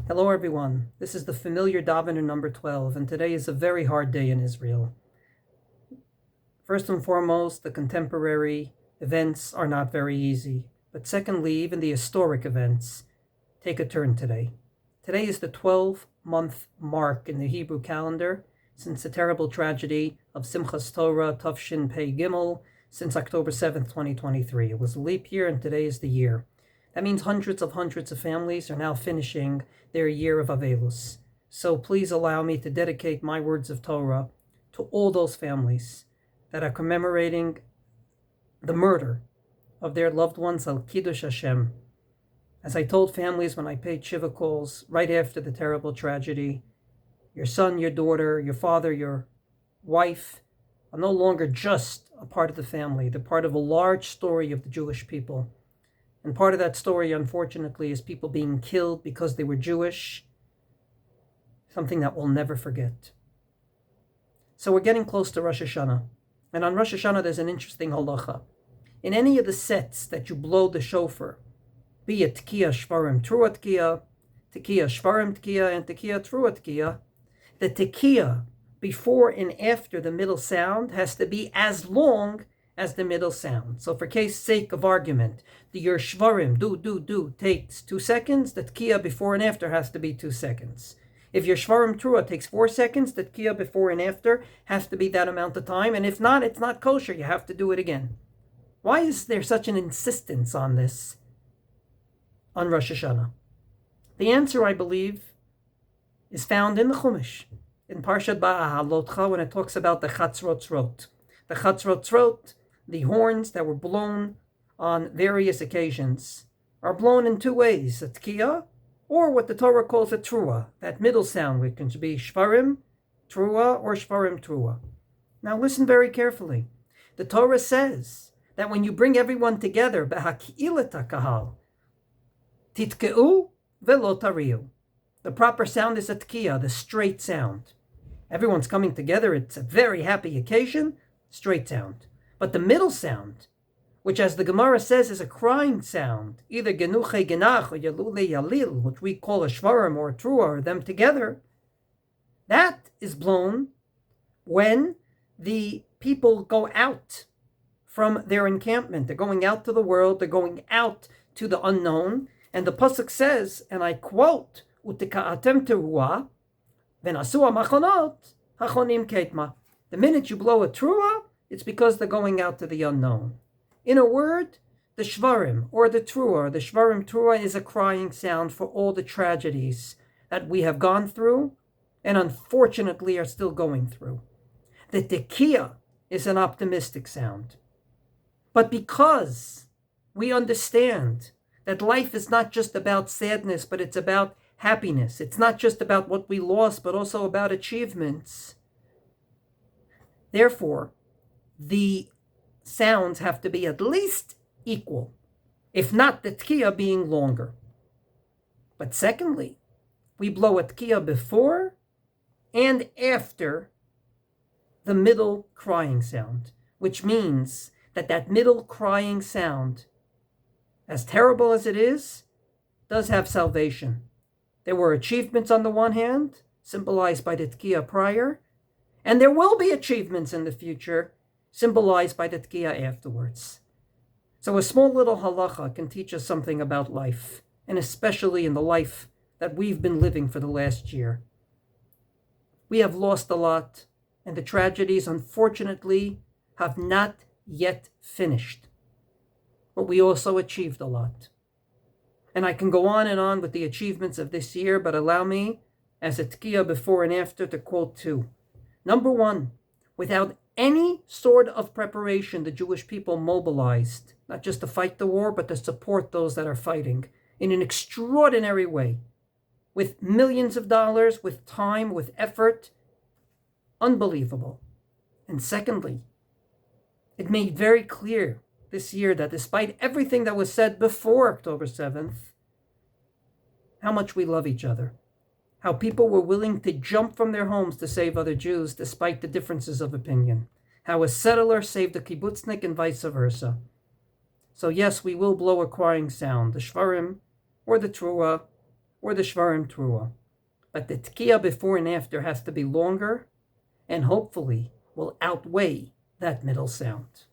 Hello everyone, this is the Familer DAVENER number 12, and today is a very hard day in Israel. First and foremost, the contemporary events are not very easy, but secondly, even the historic events take a turn today. Today is the 12-month mark in the Hebrew calendar since the terrible tragedy of Simchas Torah Tafshin Pei Gimel since October 7th, 2023. It was a leap year and today is the year. That means hundreds of families are now finishing their year of Avelus. So please allow me to dedicate my words of Torah to all those families that are commemorating the murder of their loved ones, Al Kiddush Hashem. As I told families when I paid Shiva calls right after the terrible tragedy, your son, your daughter, your father, your wife are no longer just a part of the family. They're part of a large story of the Jewish people. And part of that story, unfortunately, is people being killed because they were Jewish, something that we'll never forget. So we're getting close to Rosh Hashanah. And on Rosh Hashanah, there's an interesting halacha. In any of the sets that you blow the shofar, be it Tekia, Shevarim, Terua, Tekia, Shevarim, Tekia, and Tekia, Terua, Tekia, the Tekia before and after the middle sound has to be as long as the middle sound. So for case sake of argument, the your Shevarim, do, takes 2 seconds, the Tekia before and after has to be 2 seconds. If your Shevarim Terua takes 4 seconds, the Tekia before and after has to be that amount of time, and if not, it's not kosher, you have to do it again. Why is there such an insistence on this on Rosh Hashanah? The answer, I believe, is found in the Chumash, in Parshat Ba'ahalotcha, when it talks about the Chatzrotzrot. The Chatzrotzrot, the horns that were blown on various occasions, are blown in 2 ways, a Tekia, or what the Torah calls a Terua, that middle sound, which can be Shevarim, Terua, or Shevarim, Terua. Now listen very carefully. The Torah says that when you bring everyone together, B'haki'ilat kahal, Titkeu velo tariu. The proper sound is a Tekia, the straight sound. Everyone's coming together, it's a very happy occasion, straight sound. But the middle sound, which as the Gemara says is a crying sound, either genuche genach or yalule yalil, which we call a Shevarim or a Terua, or them together, that is blown when the people go out from their encampment. They're going out to the world, they're going out to the unknown, and the pasuk says, and I quote, Utika'atem Terua, v'nasu ha'machonot, hachonim ketma. The minute you blow a Terua, it's because they're going out to the unknown. In a word, the Shevarim or the Terua, the Shevarim Terua is a crying sound for all the tragedies that we have gone through and unfortunately are still going through. The Tekia is an optimistic sound. But because we understand that life is not just about sadness, but it's about happiness. It's not just about what we lost, but also about achievements. Therefore, the sounds have to be at least equal, if not the Tekia being longer. But secondly, we blow a Tekia before and after the middle crying sound, which means that that middle crying sound, as terrible as it is, does have salvation. There were achievements on the one hand, symbolized by the Tekia prior, and there will be achievements in the future, symbolized by the Tekia afterwards. So a small little halacha can teach us something about life, and especially in the life that we've been living for the last year. We have lost a lot, and the tragedies, unfortunately, have not yet finished. But we also achieved a lot. And I can go on and on with the achievements of this year, but allow me, as a Tekia before and after, to quote 2. Number 1, without any sort of preparation, the Jewish people mobilized, not just to fight the war, but to support those that are fighting in an extraordinary way, with millions of dollars, with time, with effort. Unbelievable. And secondly, it made very clear this year that despite everything that was said before October 7th, how much we love each other. How people were willing to jump from their homes to save other Jews despite the differences of opinion. How a settler saved a kibbutznik and vice versa. So yes, we will blow a crying sound, the Shevarim or the Terua, or the Shevarim Terua. But the Tekia before and after has to be longer and hopefully will outweigh that middle sound.